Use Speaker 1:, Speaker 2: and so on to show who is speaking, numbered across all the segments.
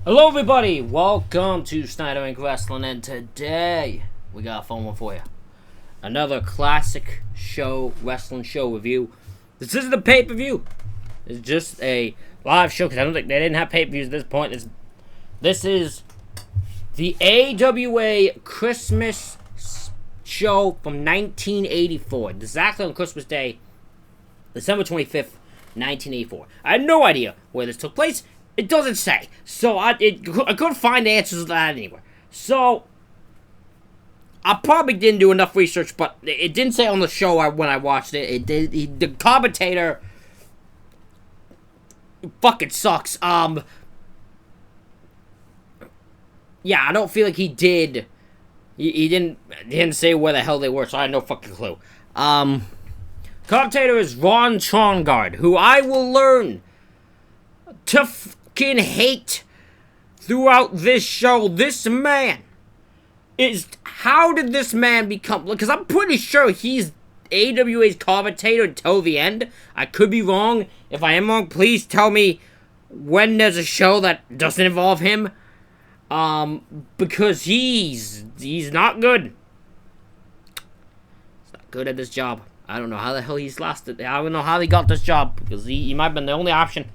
Speaker 1: Hello everybody, welcome to Snyder Inc. Wrestling, and today we got a fun one for you. Another classic show, wrestling show review. This isn't a pay-per-view. It's just a live show, because I don't think they didn't have pay-per-views at this point. This is the AWA Christmas show from 1984. Exactly on Christmas Day, December 25th, 1984. I had no idea where this took place. It doesn't say. So I couldn't find answers to that anywhere. So I probably didn't do enough research, but it didn't say on the show when I watched it. It did. The commentator fucking sucks. Yeah, I don't feel like he did. He didn't say where the hell they were, so I had no fucking clue. Commentator is Ron Trongard, who I will learn to fucking hate throughout this show. This man is... How did this man become... Because I'm pretty sure he's AWA's commentator until the end. I could be wrong. If I am wrong, please tell me when there's a show that doesn't involve him. Because he's not good. He's not good at this job. I don't know how the hell he's lasted. I don't know how he got this job, because he might have been the only option.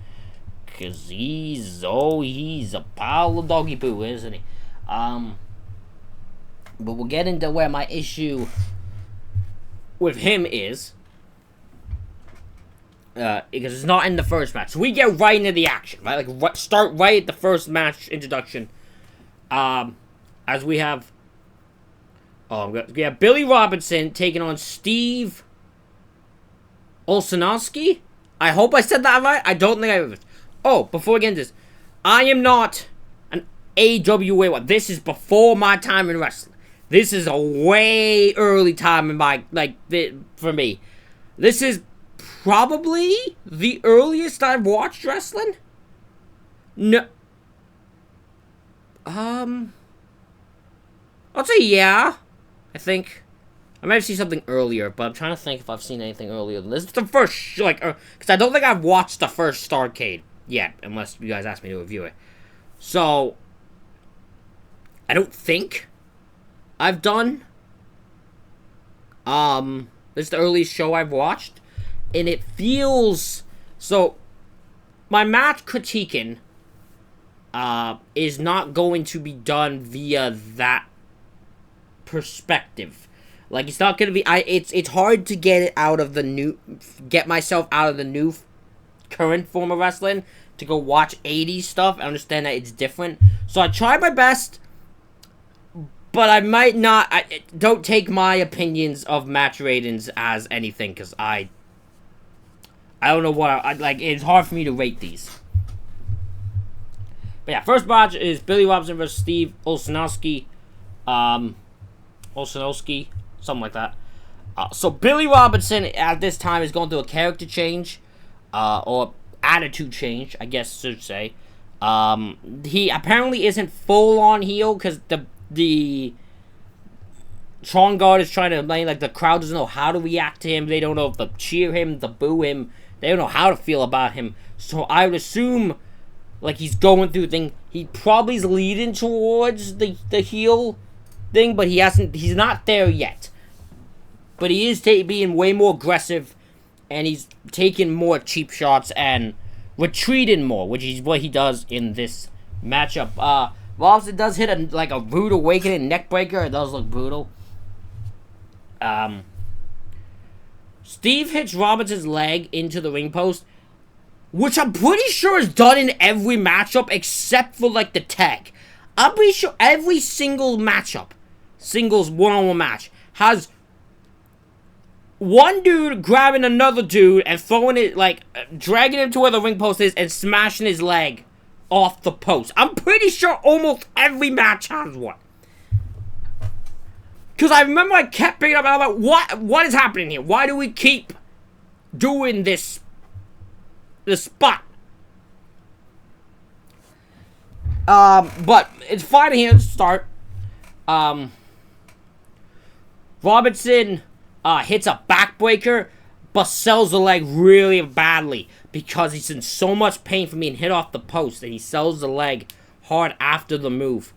Speaker 1: Because he's a pile of doggy poo, isn't he? But we'll get into where my issue with him is. Because it's not in the first match. So we get right into the action, right? Like, start right at the first match introduction. As we have... we have Billy Robinson taking on Steve Olszewski. I hope I said that right. I don't think I did. Oh, before we get into this, I am not an AWA one. This is before my time in wrestling. This is a way early time in my, for me. This is probably the earliest I've watched wrestling. No. I'll say yeah. I think. I might have seen something earlier, but I'm trying to think if I've seen anything earlier than this. It's the first, because I don't think I've watched the first Starrcade yet, unless you guys ask me to review it. So, I don't think I've done. This is the earliest show I've watched, and it feels, so, my match critiquing, is not going to be done via that perspective. Like, it's not gonna be, it's hard to get myself out of the new current form of wrestling to go watch 80s stuff. I understand that it's different. So I try my best, but I might not, don't take my opinions of match ratings as anything, because I don't know what, it's hard for me to rate these. But yeah, first match is Billy Robinson versus Steve Olszewski. Olszewski, something like that. So Billy Robinson at this time is going through a character change, or attitude change, I guess I should say. He apparently isn't full on heel, because the Trongard is trying to explain, like, the crowd doesn't know how to react to him. They don't know if to cheer him, to boo him. They don't know how to feel about him. So I would assume, like, he's going through the thing. He probably is leading towards the heel thing, but he's not there yet. But he is being way more aggressive, and he's taking more cheap shots and retreating more, which is what he does in this matchup. Robinson does hit a rude awakening neck breaker. It does look brutal. Steve hits Robinson's leg into the ring post, which I'm pretty sure is done in every matchup except for, like, the tag. I'm pretty sure every single matchup, singles one-on-one match, has one dude grabbing another dude and throwing it, like, dragging him to where the ring post is and smashing his leg off the post. I'm pretty sure almost every match has one. Because I remember I kept bringing up, I'm like, what is happening here? Why do we keep doing this spot? But it's fine here to start. Robinson hits a backbreaker, but sells the leg really badly because he's in so much pain from being hit off the post, and he sells the leg hard after the move.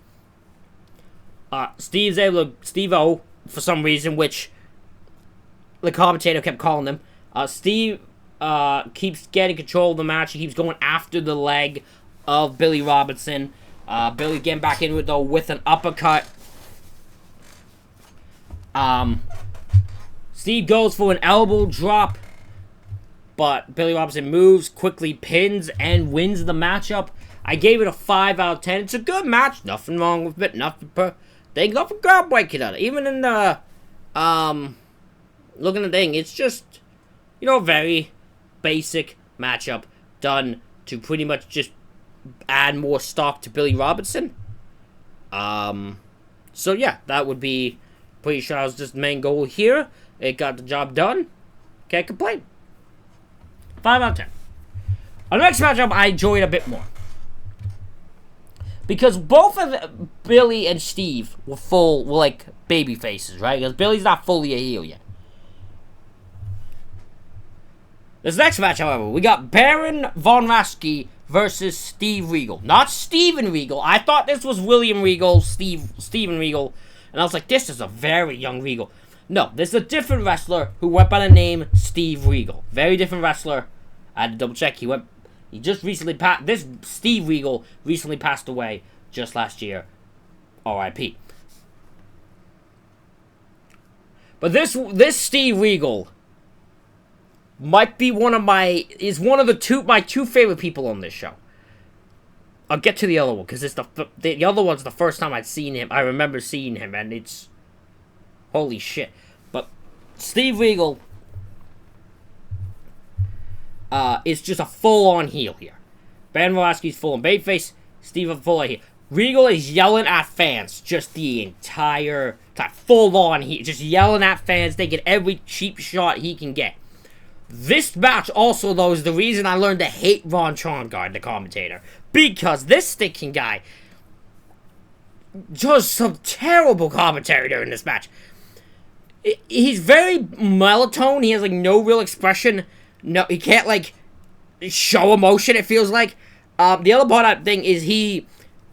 Speaker 1: Steve-O, for some reason, which the commentator kept calling him. Steve keeps getting control of the match. He keeps going after the leg of Billy Robinson. Billy getting back into it, though, with an uppercut. Steve goes for an elbow drop, but Billy Robinson moves, quickly pins, and wins the matchup. I gave it a 5 out of 10. It's a good match. Nothing wrong with it. Nothing groundbreaking on it. Even in the, looking at the thing, it's just, you know, very basic matchup done to pretty much just add more stock to Billy Robinson. So yeah, that would be pretty sure that was just the main goal here. It got the job done. Can't complain. 5 out of 10. Our next matchup I enjoyed a bit more. Because both of Billy and Steve were like baby faces, right? Because Billy's not fully a heel yet. This next match, however, we got Baron Von Raschke versus Steve Regal. Not Steven Regal. I thought this was William Regal, Steven Regal. And I was like, this is a very young Regal. No, this is a different wrestler who went by the name Steve Regal. Very different wrestler. I had to double check. He just recently passed. This Steve Regal recently passed away just last year. R.I.P. But this Steve Regal might be one of my two favorite people on this show. I'll get to the other one because it's the other one's the first time I'd seen him. I remember seeing him, and it's holy shit. But Steve Regal is just a full-on heel here. Baron Von Raschke's full-on babyface. Steve full-on heel. Regal is yelling at fans just the entire time. Full-on heel. Just yelling at fans. They get every cheap shot he can get. This match also, though, is the reason I learned to hate Ron Trongard, the commentator. Because this stinking guy does some terrible commentary during this match. He's very monotone. He has, like, no real expression. No, he can't, like, show emotion, it feels like. The other part of that thing is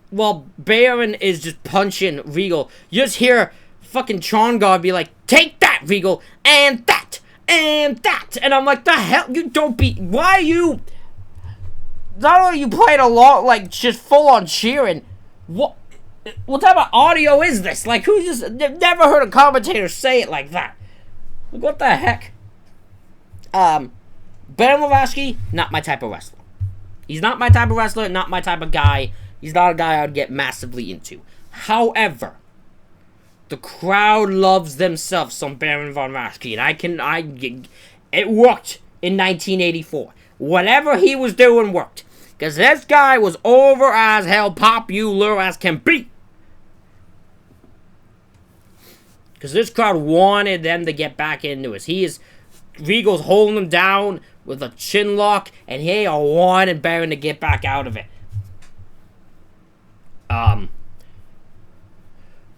Speaker 1: while Baron is just punching Regal, you just hear fucking Trongard be like, take that, Regal, and that. And that, and I'm like, the hell, you don't be, why are you, not only are you playing along, like, just full-on cheering, what type of audio is this? Like, never heard a commentator say it like that. Like, what the heck? Baron Von Raschke, not my type of wrestler. He's not my type of wrestler, not my type of guy. He's not a guy I'd get massively into. However, the crowd loves themselves some Baron Von Raschke, and it worked in 1984. Whatever he was doing worked. Because this guy was over as hell popular as can be. Because this crowd wanted them to get back into it. Regal's holding him down with a chin lock, and he wanted Baron to get back out of it.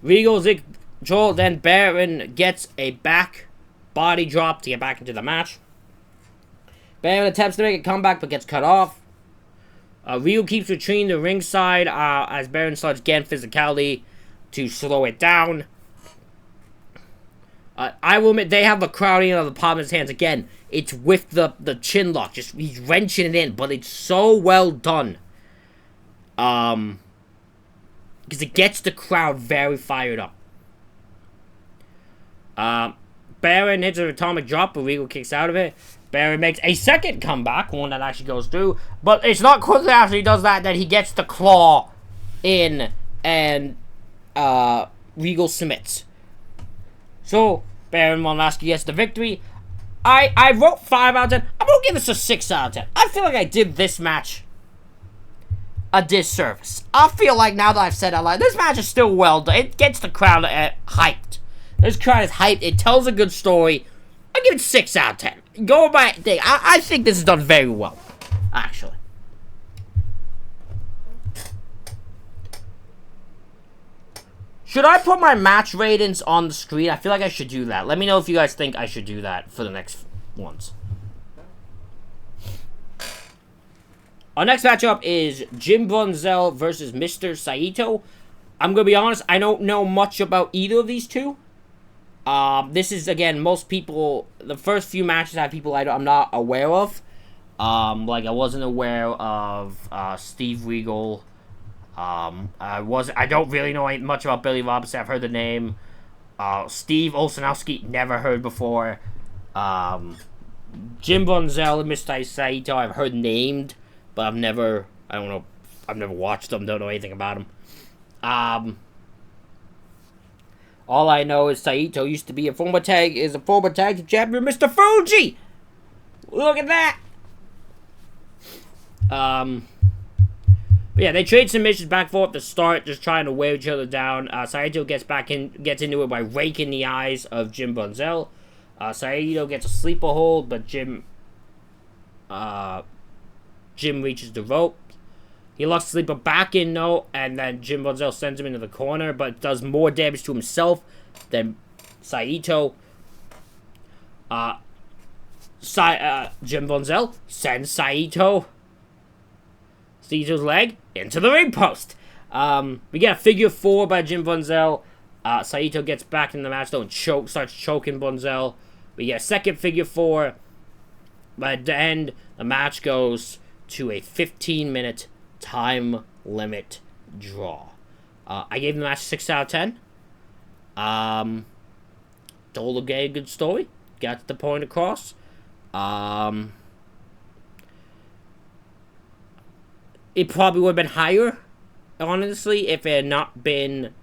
Speaker 1: Regal's control, then Baron gets a back body drop to get back into the match. Baron attempts to make a comeback but gets cut off. Regal keeps retreating to ringside as Baron starts getting physicality to slow it down. I will admit, they have the crowding of the palm of his hands. Again, it's with the chin lock. Just, he's wrenching it in, but it's so well done. Because it gets the crowd very fired up. Baron hits an atomic drop, but Regal kicks out of it. Baron makes a second comeback, one that actually goes through. But it's not quickly after he does that he gets the claw in, and Regal submits. So, Baron Von Raschke gets the victory. I wrote 5 out of 10. I'm going to give this a 6 out of 10. I feel like I did this match a disservice. I feel like now that I've said it out loud, this match is still well done. It gets the crowd hyped. This crowd is hyped. It tells a good story. I give it 6 out of 10. Go by thing. I think this is done very well, actually. Should I put my match ratings on the screen? I feel like I should do that. Let me know if you guys think I should do that for the next ones. Our next matchup is Jim Brunzell versus Mr. Saito. I'm going to be honest, I don't know much about either of these two. This is, again, most people, the first few matches have people I'm not aware of. Like, I wasn't aware of Steve Regal. I don't really know much about Billy Robinson. I've heard the name. Steve Olszanowski, never heard before. Jim Brunzell and Mr. Saito, I've heard named, but I've never watched them, don't know anything about them. All I know is Saito used to be a former tag team champion, Mr. Fuji! Look at that! But yeah, they trade submissions back and forth to start, just trying to wear each other down. Saito gets into it by raking the eyes of Jim Brunzell. Saito gets a sleeper hold, but Jim reaches the rope. He locks Sleeper back in, though, and then Jim Brunzell sends him into the corner, but does more damage to himself than Saito. Jim Brunzell sends Saito's leg into the ring post. We get a figure 4 by Jim Brunzell. Saito gets back in the match, though, and starts choking Brunzell. We get a second figure 4. But at the end, the match goes to a 15-minute time limit draw. I gave the match 6 out of 10. Told a good story. Got the point across. It probably would have been higher, honestly, if it had not been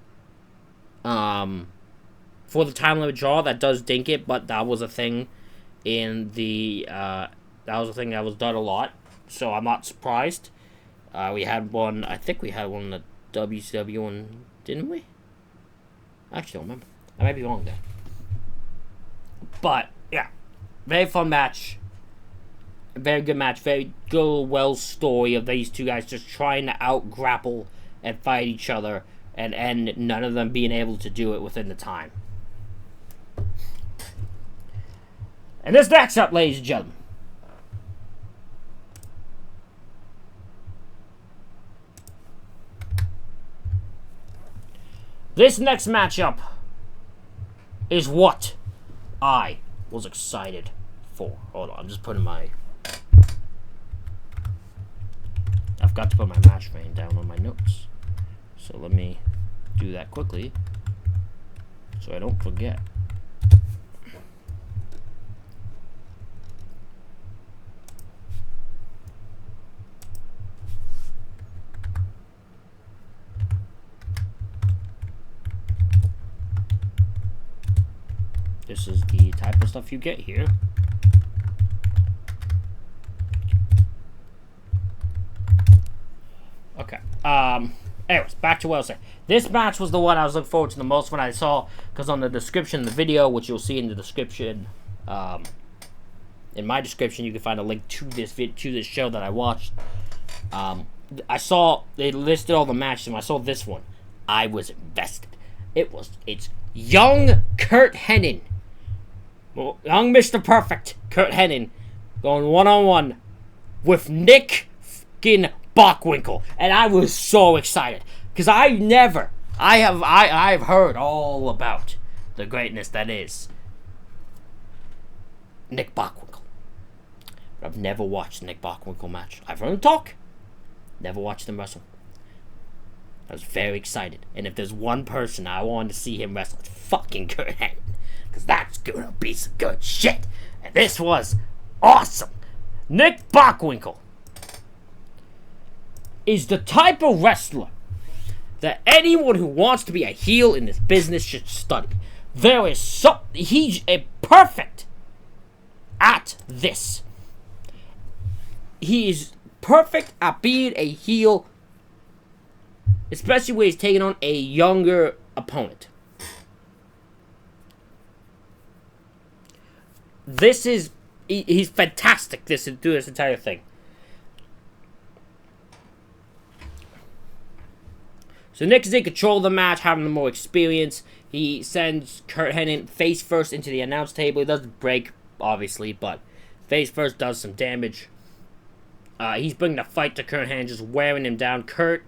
Speaker 1: for the time limit draw. That does dink it, but that was a thing in the that was done a lot, so I'm not surprised. We had one, I think we had one in the WCW one, didn't we? I actually don't remember. I might be wrong there. But, yeah. Very fun match. Very good match. Very good, well story of these two guys just trying to out-grapple and fight each other, and none of them being able to do it within the time. And this next up, ladies and gentlemen, this next matchup is what I was excited for. Hold on, I'm just putting my... I've got to put my match frame down on my notes. So let me do that quickly so I don't forget. This is the type of stuff you get here. Okay. Anyways, back to what I was saying. This match was the one I was looking forward to the most when I saw, because on the description of the video, which you'll see in the description, in my description, you can find a link to this show that I watched. I saw they listed all the matches, and when I saw this one, I was invested. It's young Kurt Hennig. Young Mr. Perfect, Kurt Hennig, going one-on-one with Nick fucking Bockwinkel. And I was so excited. Because I've heard all about the greatness that is Nick Bockwinkel. But I've never watched a Nick Bockwinkel match. I've heard him talk. Never watched him wrestle. I was very excited. And if there's one person I wanted to see him wrestle, it's fucking Kurt Hennig. Because that's gonna be some good shit. And this was awesome. Nick Bockwinkel is the type of wrestler that anyone who wants to be a heel in this business should study. He's perfect at this. He is perfect at being a heel, especially when he's taking on a younger opponent. He's fantastic to do this entire thing. So Nick is in control of the match, having the more experience. He sends Kurt Hennig face first into the announce table. He doesn't break, obviously, but face first does some damage. He's bringing the fight to Kurt Hennig, just wearing him down. Kurt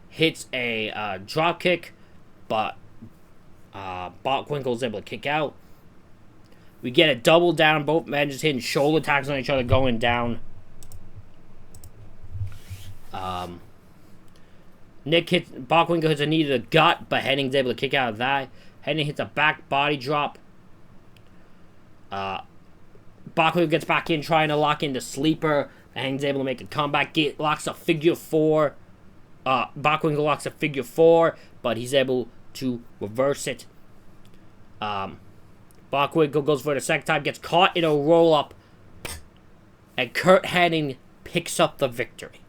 Speaker 1: hits a drop kick, but Bockwinkel's able to kick out. We get a double down, both men just hitting shoulder attacks on each other, going down. Bockwinkel hits a knee to the gut, but Hennig's able to kick out of that. Hennig hits a back body drop. Bockwinkel gets back in, trying to lock in the sleeper. Hennig's able to make a comeback, locks a figure four. Bockwinkel locks a figure four, but he's able to reverse it. Bockwinkel goes for the second time, gets caught in a roll-up, and Kurt Hennig picks up the victory.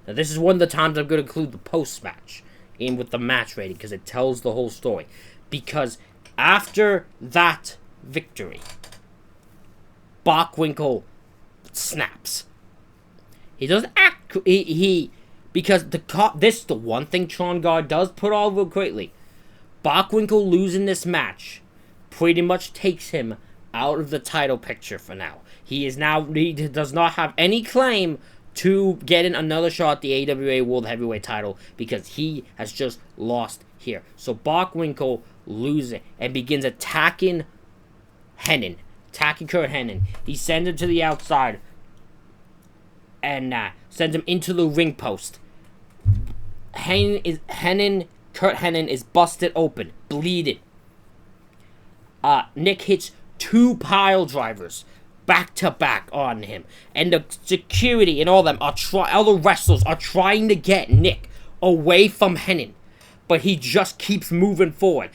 Speaker 1: Now, this is one of the times I'm going to include the post-match in with the match rating, because it tells the whole story. Because after that victory, Bockwinkel snaps. He doesn't act... Because the one thing Trongard does put all real quickly. Bockwinkel losing this match pretty much takes him out of the title picture for now. He does not have any claim to getting another shot at the AWA World Heavyweight title because he has just lost here. So Bockwinkel loses and begins attacking Hennig, attacking Kurt Hennig. He sends him to the outside and sends him into the ring post. Kurt Hennig is busted open, bleeding. Nick hits 2 pile drivers back to back on him, and the security and all them all the wrestlers are trying to get Nick away from Hennig, but he just keeps moving forward.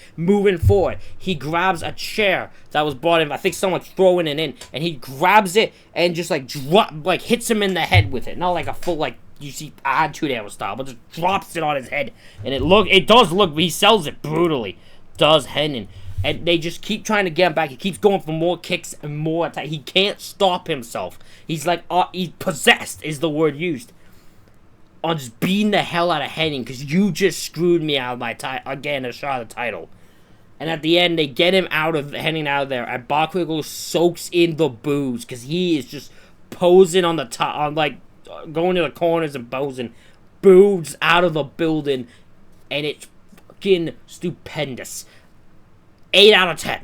Speaker 1: He grabs a chair that was brought in. I think someone's throwing it in, and he grabs it and just hits him in the head with it. Not like a full you see Attitude Era style, but just drops it on his head, and it does look. He sells it brutally, does Hennig. And they just keep trying to get him back. He keeps going for more kicks and more attacks. He can't stop himself. He's he's possessed is the word used. On just beating the hell out of Hennig because you just screwed me out of my again, a shot at the title. And at the end, they get him Hennig out of there. And Bockwinkel soaks in the boos because he is just posing on the top, going to the corners and posing. Boos out of the building. And it's fucking stupendous. 8 out of 10.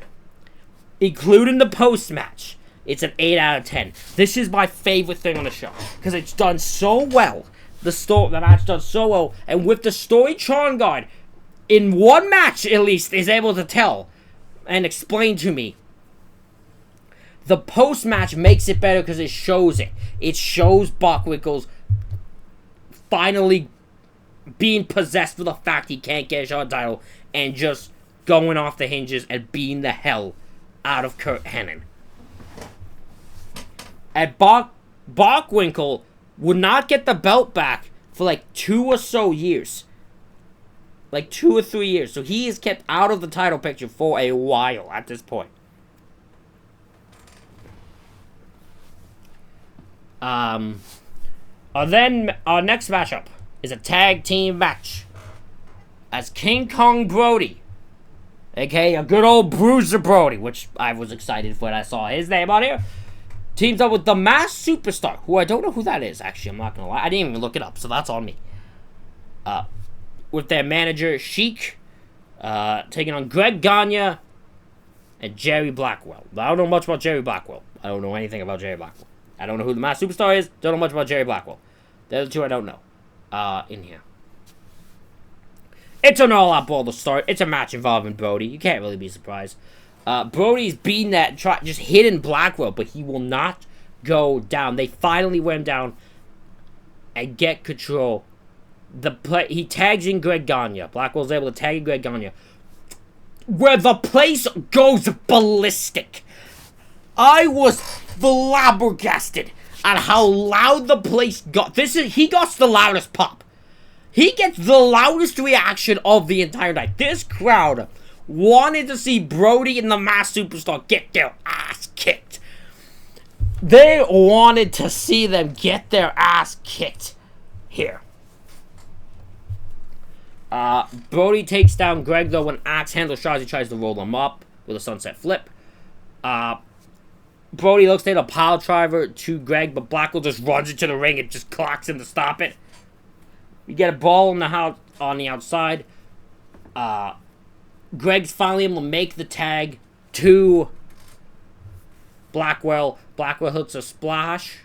Speaker 1: Including the post-match. It's an 8 out of 10. This is my favorite thing on the show. Because it's done so well. The match done so well. And with the story Trongard, in one match at least, is able to tell and explain to me. The post-match makes it better because it shows it. It shows Bockwinkel's finally being possessed with the fact he can't get a shot at the title. And just going off the hinges and beating the hell out of Kurt Hennig. And Bockwinkel would not get the belt back for 2 or so years. 2 or 3 years. So he is kept out of the title picture for a while at this point. Then our next matchup is a tag team match. As King Kong Brody, aka a good old Bruiser Brody, which I was excited when I saw his name on here, teams up with the Masked Superstar, who I don't know who that is, actually, I'm not gonna lie. I didn't even look it up, so that's on me. With their manager, Sheik, taking on Greg Gagne and Jerry Blackwell. I don't know much about Jerry Blackwell. I don't know anything about Jerry Blackwell. I don't know who the Masked Superstar is. Don't know much about Jerry Blackwell. The other two I don't know. In here. It's an all-out brawl to start. It's a match involving Brody. You can't really be surprised. Brody's beating just hitting Blackwell, but he will not go down. They finally wear him down and get control. He tags in Greg Gagne. Blackwell's able to tag in Greg Gagne, where the place goes ballistic. I was flabbergasted at how loud the place got. He got the loudest pop. He gets the loudest reaction of the entire night. This crowd wanted to see Brody and the Masked Superstar get their ass kicked. They wanted to see them get their ass kicked here. Brody takes down Greg, though, when Axe handles shots. He tries to roll him up with a sunset flip. Brody looks at a pile driver to Greg, but Blackwell just runs into the ring and just clocks him to stop it. You get a ball on the outside. Greg's finally able to make the tag to Blackwell. Blackwell hits a splash.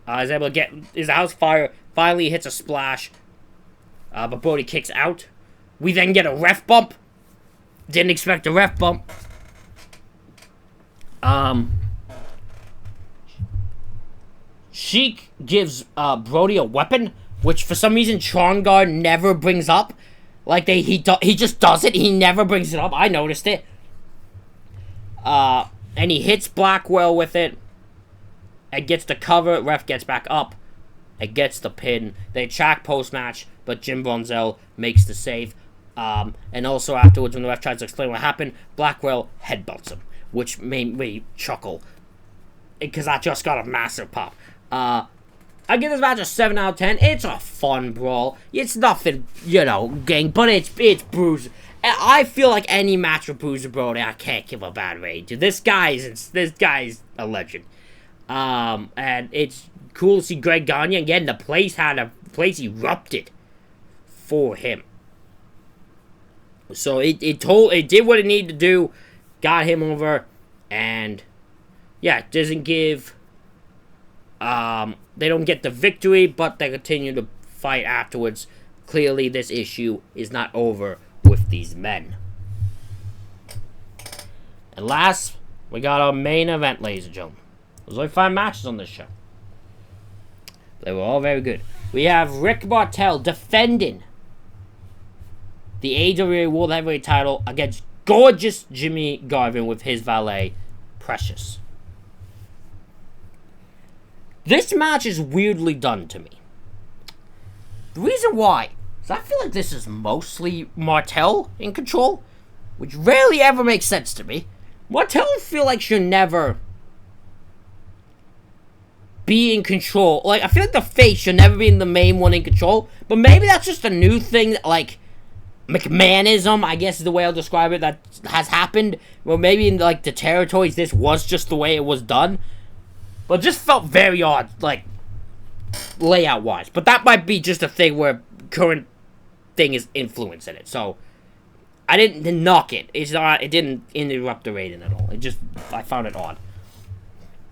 Speaker 1: Is able to get his house fire. Finally hits a splash. But Brody kicks out. We then get a ref bump. Didn't expect a ref bump. Sheik gives Brody a weapon, which for some reason Chongar never brings up. Like he just does it. He never brings it up. I noticed it. And he hits Blackwell with it. And gets the cover. Ref gets back up. And gets the pin. They track post-match, but Jim Brunzell makes the save. And also afterwards, when the ref tries to explain what happened, Blackwell headbutts him, which made me chuckle. Because I just got a massive pop. I give this match a 7 out of 10. It's a fun brawl. It's nothing, gang, but it's Bruiser. I feel like any match with Bruiser Brody, I can't give a bad rating. This guy's a legend. And it's cool to see Greg Gagne again. The place erupted for him. So it did what it needed to do, got him over, and yeah, it doesn't give. They don't get the victory, but they continue to fight afterwards. Clearly, this issue is not over with these men. And last, we got our main event, ladies and gentlemen. There's only 5 matches on this show. They were all very good. We have Rick Martel defending the AWA World Heavyweight title against gorgeous Jimmy Garvin with his valet, Precious. This match is weirdly done to me. The reason why is I feel like this is mostly Martel in control, which rarely ever makes sense to me. Martel feel like should never be in control. Like, I feel like the face should never be the main one in control, but maybe that's just a new thing that, like, McMahonism, I guess is the way I'll describe it, that has happened. Well, maybe in, like, the territories, this was just the way it was done. But it just felt very odd, like, layout-wise. But that might be just a thing where current thing is influencing it. So, I didn't knock it. It didn't interrupt the rating at all. I found it odd.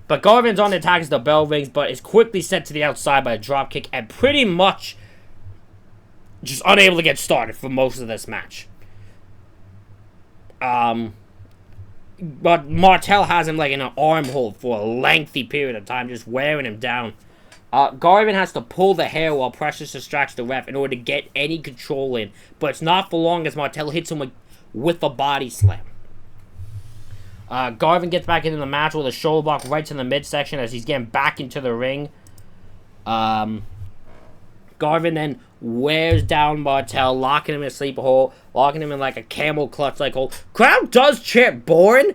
Speaker 1: But Garvin's on the attack as the bell rings, but is quickly sent to the outside by a dropkick and pretty much just unable to get started for most of this match. But Martel has him like in an arm hold for a lengthy period of time, just wearing him down. Garvin has to pull the hair while Precious distracts the ref in order to get any control in. But it's not for long as Martel hits him with a body slam. Garvin gets back into the match with a shoulder block right to the midsection as he's getting back into the ring. Garvin then wears down Martel, locking him in a sleeper hold, locking him in like a camel clutch-like hold. Crowd does chant boring.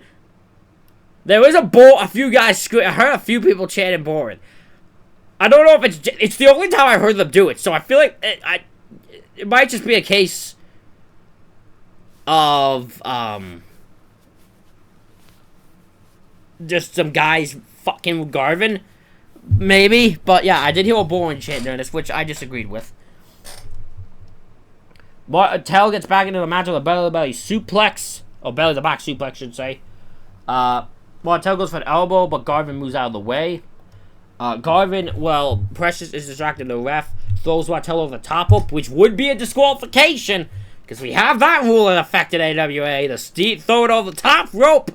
Speaker 1: There is a few guys scream. I heard a few people chanting boring. I don't know if it's the only time I heard them do it, so I feel like it might just be a case of just some guys fucking with Garvin, maybe. But yeah, I did hear a boring chant during this, which I disagreed with. Martel gets back into the match with a belly-to-belly suplex, or belly-to-back suplex, I should say. Martel goes for an elbow, but Garvin moves out of the way. Garvin, well, Precious is distracted the ref, throws Martel over the top rope, which would be a disqualification, because we have that rule in effect in AWA. The throw it over the top rope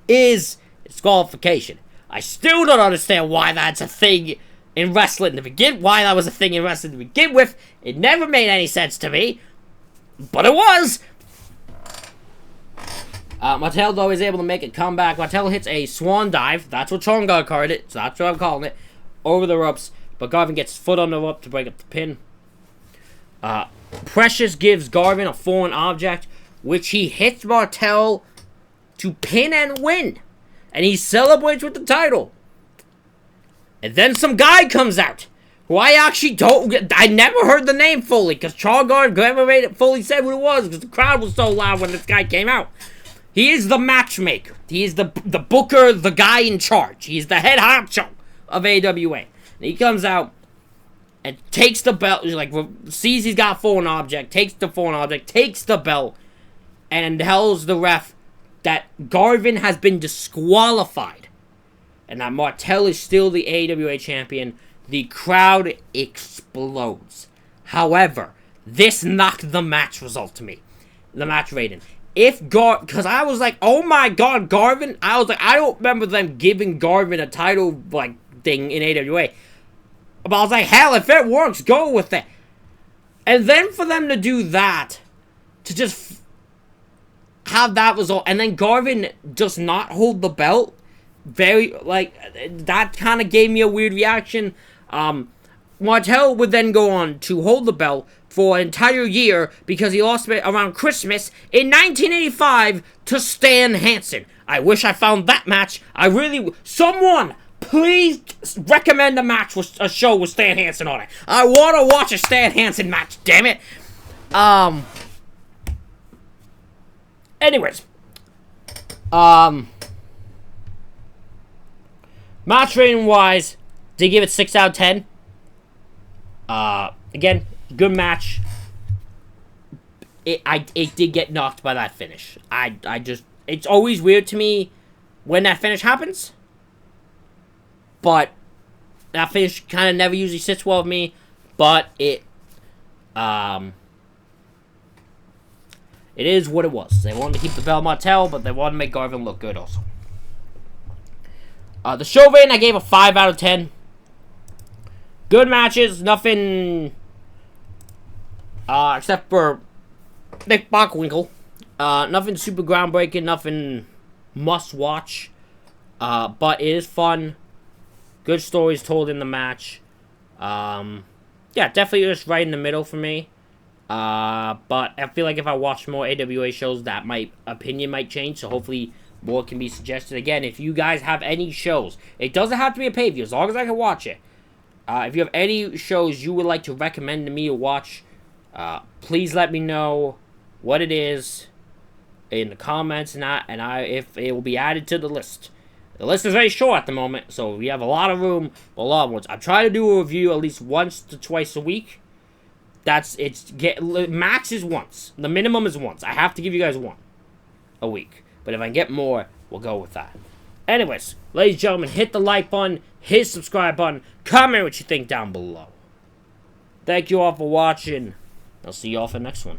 Speaker 1: is disqualification. I still don't understand why that's a thing in wrestling to begin. Why that was a thing in wrestling to begin with. It never made any sense to me, but it was. Martel, though, is able to make a comeback. Martel hits a swan dive. That's what Chongar called it, so that's what I'm calling it. Over the ropes, but Garvin gets foot on the rope to break up the pin. Precious gives Garvin a foreign object, which he hits Martel to pin and win. And he celebrates with the title. And then some guy comes out, who I never heard the name fully, because Chongar never made it fully said who it was, because the crowd was so loud when this guy came out. He is the matchmaker. He is the booker, the guy in charge. He's the head honcho of AWA. And he comes out and takes the belt. He's like, sees he's got foreign object, takes the foreign object, takes the belt, and tells the ref that Garvin has been disqualified and that Martel is still the AWA champion. The crowd explodes. However, this knocked the match result to me. The match rating. Because I was like, oh my god, Garvin. I was like, I don't remember them giving Garvin a title, like, thing in AWA. But I was like, hell, if it works, go with it. And then for them to do that, to just have that result, and then Garvin just not hold the belt, very, like, that kind of gave me a weird reaction. Martel would then go on to hold the belt for an entire year because he lost it around Christmas in 1985 to Stan Hansen. I wish I found that match. Someone, please recommend a match with a show with Stan Hansen on it. I want to watch a Stan Hansen match, damn it. Anyways. Match rating wise, did give it 6 out of 10. Again, good match. It did get knocked by that finish. It's always weird to me when that finish happens. But that finish kind of never usually sits well with me. But it is what it was. They wanted to keep the belt Martel, but they wanted to make Garvin look good also. The show rating, I gave a 5 out of 10. Good matches, nothing except for Nick Bockwinkel. Nothing super groundbreaking, nothing must watch. But it is fun. Good stories told in the match. Yeah, definitely just right in the middle for me. But I feel like if I watch more AWA shows, that my opinion might change. So hopefully more can be suggested. Again, if you guys have any shows, it doesn't have to be a pay-per-view, as long as I can watch it. If you have any shows you would like to recommend to me to watch, please let me know what it is in the comments, if it will be added to the list. The list is very short at the moment, so we have a lot of room for a lot of ones. I try to do a review at least once to twice a week. Max is once. The minimum is once. I have to give you guys one a week. But if I can get more, we'll go with that. Anyways, ladies and gentlemen, hit the like button, hit the subscribe button, comment what you think down below. Thank you all for watching. I'll see you all for the next one.